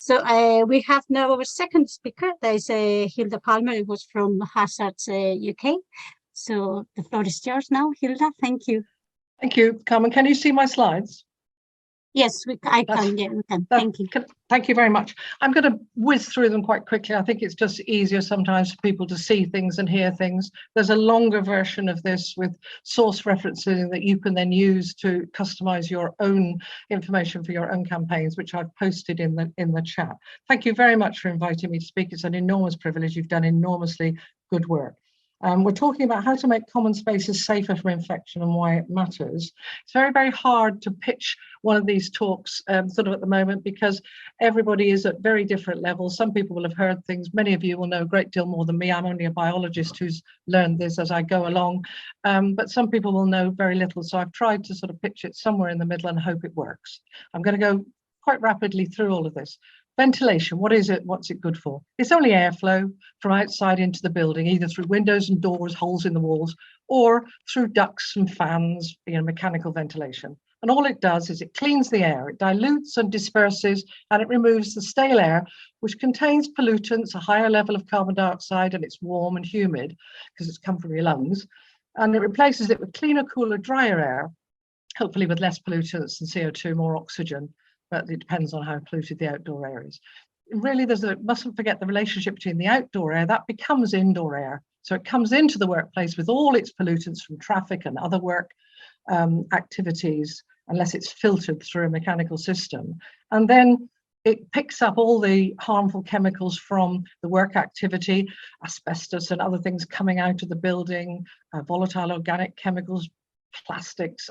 So we have now our second speaker. There is Hilda Palmer, who was from Hazards UK. So the floor is yours now, Hilda. Thank you. Thank you, Carmen. Can you see my slides? Yes, I can. Yeah, we can. Thank you. Thank you very much. I'm going to whiz through them quite quickly. I think it's just easier sometimes for people to see things and hear things. There's a longer version of this with source referencing that you can then use to customize your own information for your own campaigns, which I've posted in the chat. Thank you very much for inviting me to speak. It's an enormous privilege. You've done enormously good work. We're talking about how to make common spaces safer from infection and why it matters. It's very, very hard to pitch one of these talks sort of at the moment because everybody is at very different levels. Some people will have heard things. Many of you will know a great deal more than me. I'm only a biologist who's learned this as I go along. But some people will know very little. So I've tried to sort of pitch it somewhere in the middle and hope it works. I'm going to go quite rapidly through all of this. Ventilation, what is it? What's it good for? It's only airflow from outside into the building, either through windows and doors, holes in the walls, or through ducts and fans, mechanical ventilation. And all it does is it cleans the air, it dilutes and disperses, and it removes the stale air, which contains pollutants, a higher level of carbon dioxide, and it's warm and humid because it's come from your lungs. And it replaces it with cleaner, cooler, drier air, hopefully with less pollutants and CO2, more oxygen. But it depends on how polluted the outdoor air is. Really, mustn't forget the relationship between the outdoor air, that becomes indoor air. So it comes into the workplace with all its pollutants from traffic and other work activities, unless it's filtered through a mechanical system. And then it picks up all the harmful chemicals from the work activity, asbestos and other things coming out of the building, volatile organic chemicals, plastics,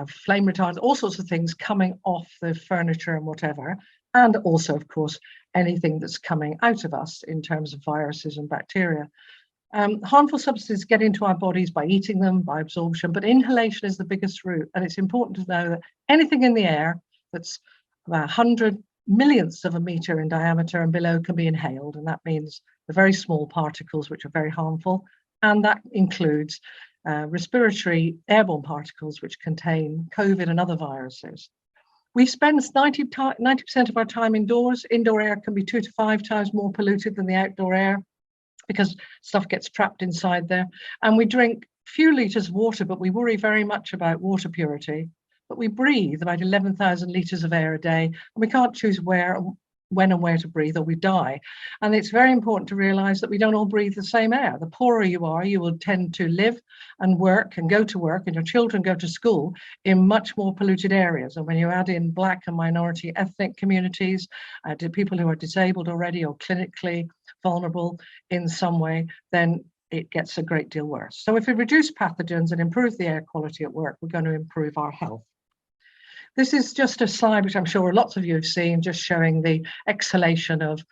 flame retardants, all sorts of things coming off the furniture and whatever, and also, of course, anything that's coming out of us in terms of viruses and bacteria. Harmful substances get into our bodies by eating them, by absorption, but inhalation is the biggest route, and it's important to know that anything in the air that's about 100 millionths of a meter in diameter and below can be inhaled, and that means the very small particles which are very harmful, and that includes respiratory airborne particles which contain COVID and other viruses. We spend 90% of our time indoors. Indoor air can be 2 to 5 times more polluted than the outdoor air because stuff gets trapped inside there. And we drink few litres of water, but we worry very much about water purity. But we breathe about 11,000 litres of air a day, and we can't choose when and where to breathe, or we die. And it's very important to realize that we don't all breathe the same air. The poorer you are, you will tend to live and work and go to work, and your children go to school in much more polluted areas. And when you add in Black and minority ethnic communities, to people who are disabled already or clinically vulnerable in some way, then it gets a great deal worse. So if we reduce pathogens and improve the air quality at work, we're going to improve our health. This is just a slide which I'm sure lots of you have seen, just showing the exhalation of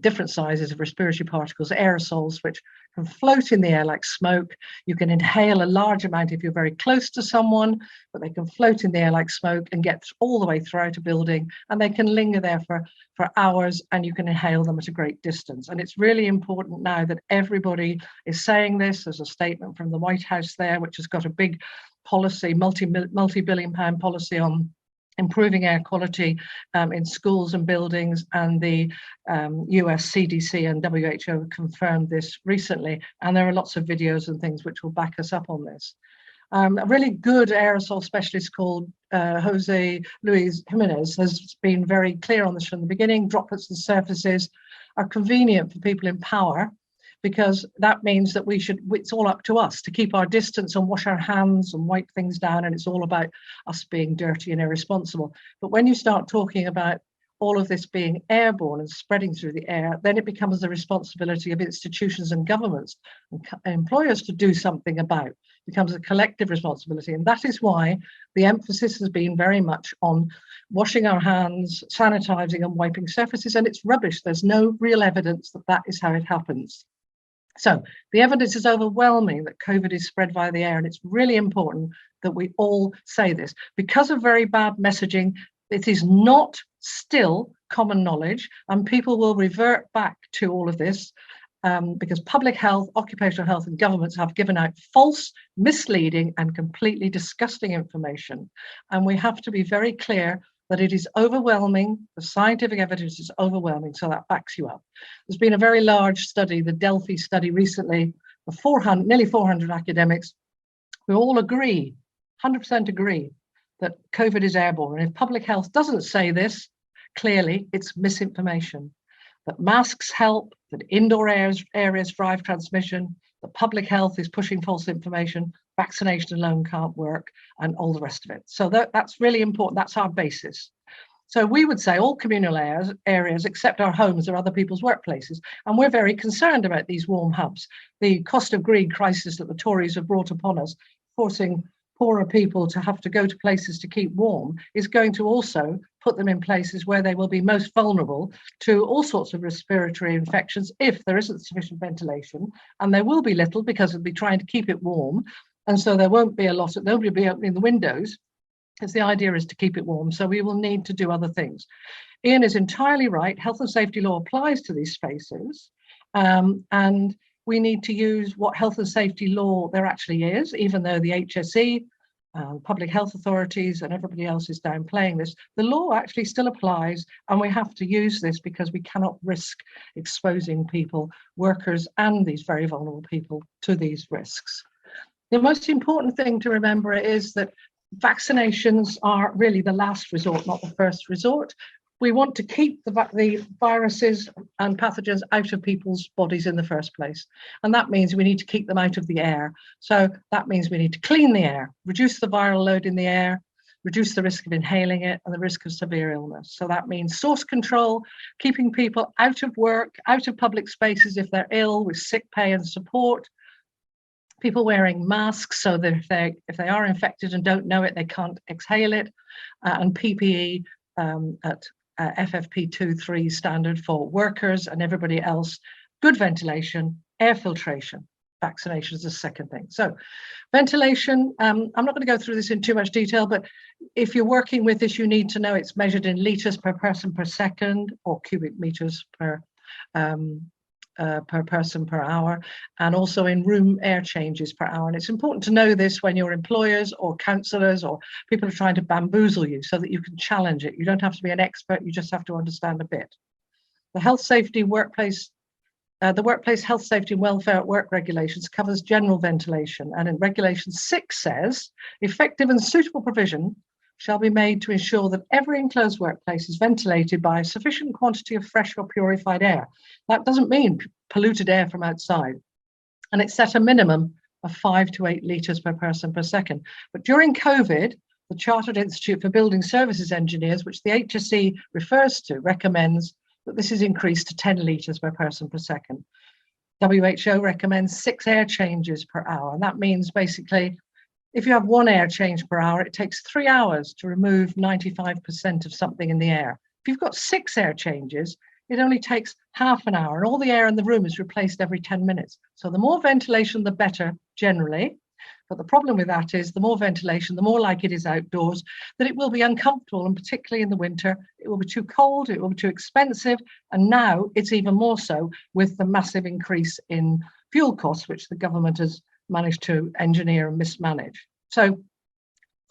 different sizes of respiratory particles, aerosols, which can float in the air like smoke. You can inhale a large amount if you're very close to someone, but they can float in the air like smoke and get all the way throughout a building, and they can linger there for hours, and you can inhale them at a great distance. And it's really important now that everybody is saying this. There's a statement from the White House there, which has got a big policy, multi-billion pound policy on improving air quality in schools and buildings, and the US CDC and WHO confirmed this recently, and there are lots of videos and things which will back us up on this. A really good aerosol specialist called Jose Luis Jimenez has been very clear on this from the beginning. Droplets and surfaces are convenient for people in power, because that means that it's all up to us to keep our distance and wash our hands and wipe things down, and it's all about us being dirty and irresponsible. But when you start talking about all of this being airborne and spreading through the air, then it becomes the responsibility of institutions and governments and employers to do something about. It becomes a collective responsibility, and that is why the emphasis has been very much on washing our hands, sanitizing and wiping surfaces, and it's rubbish. There's no real evidence that that is how it happens. So the evidence is overwhelming that COVID is spread via the air, and it's really important that we all say this. Because of very bad messaging, it is not still common knowledge, and people will revert back to all of this because public health, occupational health and governments have given out false, misleading and completely disgusting information. And we have to be very clear but it is overwhelming. The scientific evidence is overwhelming, so that backs you up. There's been a very large study, the Delphi study recently, of nearly 400 academics who all agree, 100% agree, that COVID is airborne. And if public health doesn't say this, clearly it's misinformation. That masks help, that indoor areas drive transmission, that public health is pushing false information, vaccination alone can't work, and all the rest of it. So that's really important. That's our basis. So we would say all communal areas except our homes or other people's workplaces. And we're very concerned about these warm hubs. The cost of greed crisis that the Tories have brought upon us, forcing poorer people to have to go to places to keep warm, is going to also put them in places where they will be most vulnerable to all sorts of respiratory infections if there isn't sufficient ventilation. And there will be little because they'll be trying to keep it warm. And so there won't be a lot of, nobody will be opening the windows, because the idea is to keep it warm. So we will need to do other things. Ian is entirely right. Health and safety law applies to these spaces. And we need to use what health and safety law there actually is, even though the HSE, public health authorities and everybody else is downplaying this. The law actually still applies, and we have to use this because we cannot risk exposing people, workers and these very vulnerable people, to these risks. The most important thing to remember is that vaccinations are really the last resort, not the first resort. We want to keep the viruses and pathogens out of people's bodies in the first place. And that means we need to keep them out of the air. So that means we need to clean the air, reduce the viral load in the air, reduce the risk of inhaling it and the risk of severe illness. So that means source control, keeping people out of work, out of public spaces if they're ill, with sick pay and support, people wearing masks so that if they are infected and don't know it, they can't exhale it, and PPE at FFP2/3 standard for workers and everybody else, good ventilation, air filtration. Vaccination is the second thing. So ventilation, I'm not going to go through this in too much detail, but if you're working with this, you need to know it's measured in litres per person per second, or cubic meters per person per hour, and also in room air changes per hour. And it's important to know this when your employers or counsellors or people are trying to bamboozle you, so that you can challenge it. You don't have to be an expert, you just have to understand a bit. The workplace health, safety and welfare at work regulations covers general ventilation, and in regulation 6 says effective and suitable provision shall be made to ensure that every enclosed workplace is ventilated by a sufficient quantity of fresh or purified air. That doesn't mean polluted air from outside. And it's set a minimum of 5 to 8 litres per person per second. But during COVID, the Chartered Institute for Building Services Engineers, which the HSE refers to, recommends that this is increased to 10 litres per person per second. WHO recommends 6 air changes per hour. And that means basically, if you have 1 air change per hour, it takes 3 hours to remove 95% of something in the air. If you've got 6 air changes, it only takes half an hour, and all the air in the room is replaced every 10 minutes. So the more ventilation, the better generally. But the problem with that is the more ventilation, the more like it is outdoors, that it will be uncomfortable, and particularly in the winter, it will be too cold, it will be too expensive. And now it's even more so with the massive increase in fuel costs, which the government has managed to engineer and mismanage. So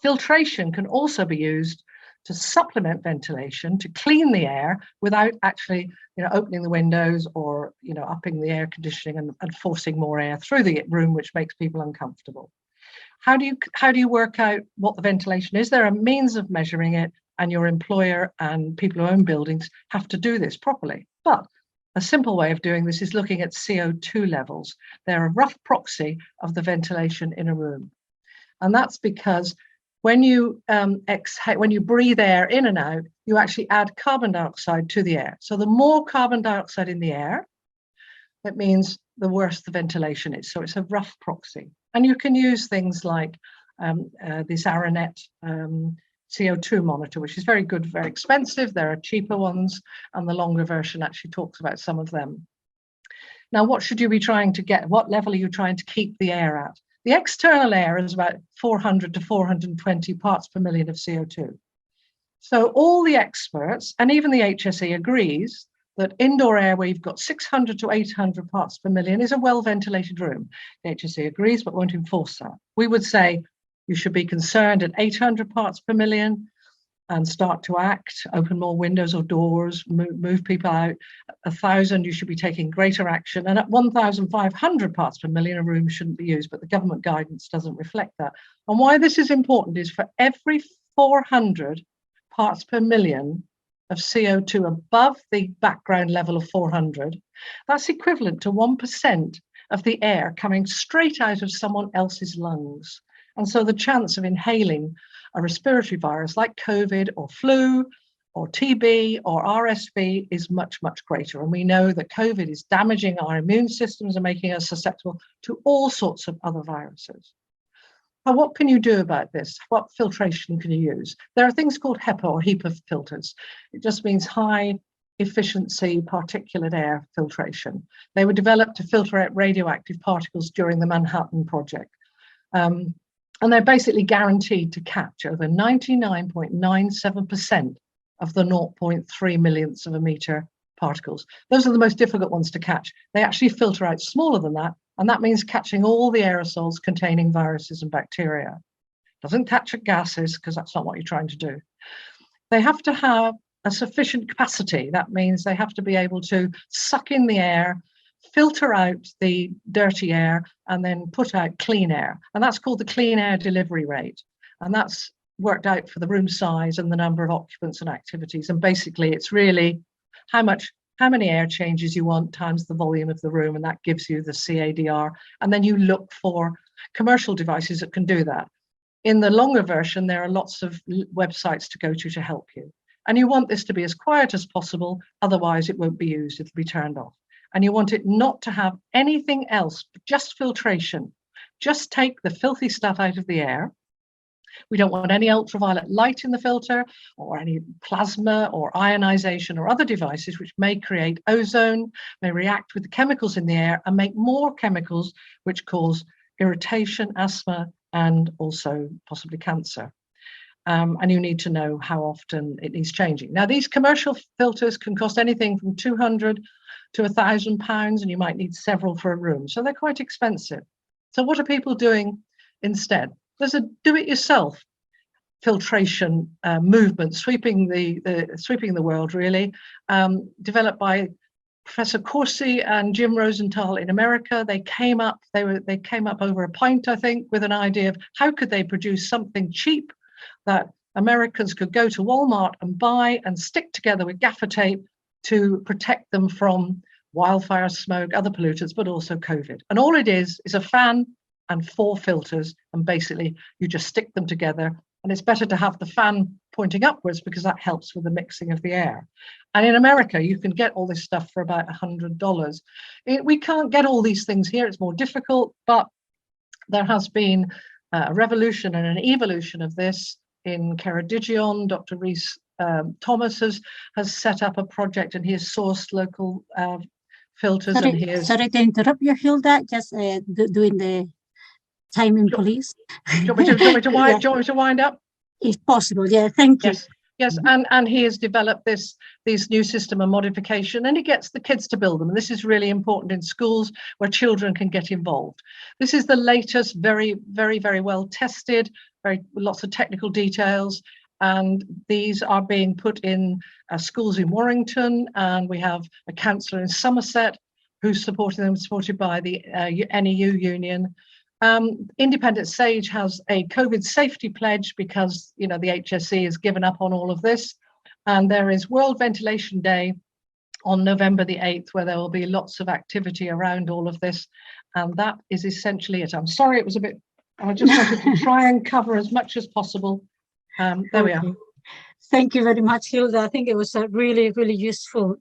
filtration can also be used to supplement ventilation, to clean the air without actually, opening the windows or, upping the air conditioning and forcing more air through the room, which makes people uncomfortable. How do you work out what the ventilation is? There are means of measuring it, and your employer and people who own buildings have to do this properly. But a simple way of doing this is looking at CO2 levels. They're a rough proxy of the ventilation in a room. And that's because when you exhale, when you breathe air in and out, you actually add carbon dioxide to the air. So the more carbon dioxide in the air, that means the worse the ventilation is. So it's a rough proxy. And you can use things like this Aranet CO2 monitor, which is very good, very expensive. There are cheaper ones, and the longer version actually talks about some of them. Now, what should you be trying to get? What level are you trying to keep the air at? The external air is about 400 to 420 parts per million of CO2. So all the experts, and even the HSE agrees, that indoor air where you've got 600 to 800 parts per million is a well-ventilated room. The HSE agrees, but won't enforce that. We would say you should be concerned at 800 parts per million. and start to act, open more windows or doors, move people out. 1,000, you should be taking greater action. And at 1,500 parts per million, a room shouldn't be used, but the government guidance doesn't reflect that. And why this is important is for every 400 parts per million of CO2 above the background level of 400, that's equivalent to 1% of the air coming straight out of someone else's lungs. And so the chance of inhaling a respiratory virus like COVID or flu or TB or RSV is much, much greater. And we know that COVID is damaging our immune systems and making us susceptible to all sorts of other viruses. Now, what can you do about this? What filtration can you use? There are things called HEPA or HEPA filters. It just means high efficiency particulate air filtration. They were developed to filter out radioactive particles during the Manhattan Project. And they're basically guaranteed to catch over 99.97% of the 0.3 millionths of a meter particles. Those are the most difficult ones to catch. They actually filter out smaller than that, and that means catching all the aerosols containing viruses and bacteria. Doesn't catch gases, because that's not what you're trying to do. They have to have a sufficient capacity. That means they have to be able to suck in the air, filter out the dirty air, and then put out clean air. And that's called the clean air delivery rate. And that's worked out for the room size and the number of occupants and activities. And basically it's really how many air changes you want times the volume of the room, and that gives you the CADR. And then you look for commercial devices that can do that. In the longer version, there are lots of websites to go to help you. And you want this to be as quiet as possible, otherwise it won't be used, it'll be turned off. And you want it not to have anything else, just filtration. Just take the filthy stuff out of the air. We don't want any ultraviolet light in the filter, or any plasma or ionization or other devices which may create ozone, may react with the chemicals in the air and make more chemicals which cause irritation, asthma, and also possibly cancer. And you need to know how often it needs changing. Now, these commercial filters can cost anything from £200 to £1,000, and you might need several for a room. So they're quite expensive. So what are people doing instead? There's a do-it-yourself filtration movement sweeping the world, really, developed by Professor Corsi and Jim Rosenthal in America. They came up over a pint, I think, with an idea of how could they produce something cheap that Americans could go to Walmart and buy and stick together with gaffer tape to protect them from wildfire, smoke, other pollutants, but also COVID. And all it is a fan and 4 filters, and basically you just stick them together. And it's better to have the fan pointing upwards because that helps with the mixing of the air. And in America, you can get all this stuff for about $100. We can't get all these things here. It's more difficult, but there has been a revolution and an evolution of this in Ceredigion. Dr. Rhys Thomas has set up a project, and he has sourced local filters. Sorry to interrupt you, Hilda, just doing the timing, please. Do you want me to wind up? If possible, yeah, thank you. Yes, and he has developed this new system of modification, and he gets the kids to build them. And this is really important in schools where children can get involved. This is the latest, very, very, very well tested, lots of technical details. And these are being put in schools in Warrington, and we have a councillor in Somerset who's supporting them, supported by the NEU union. Independent Sage has a COVID safety pledge because, the HSE has given up on all of this. And there is World Ventilation Day on November the 8th, where there will be lots of activity around all of this. And that is essentially it. I'm sorry, it was a bit, I just wanted to try and cover as much as possible. There we are. Thank you very much, Hilda. I think it was a really, really useful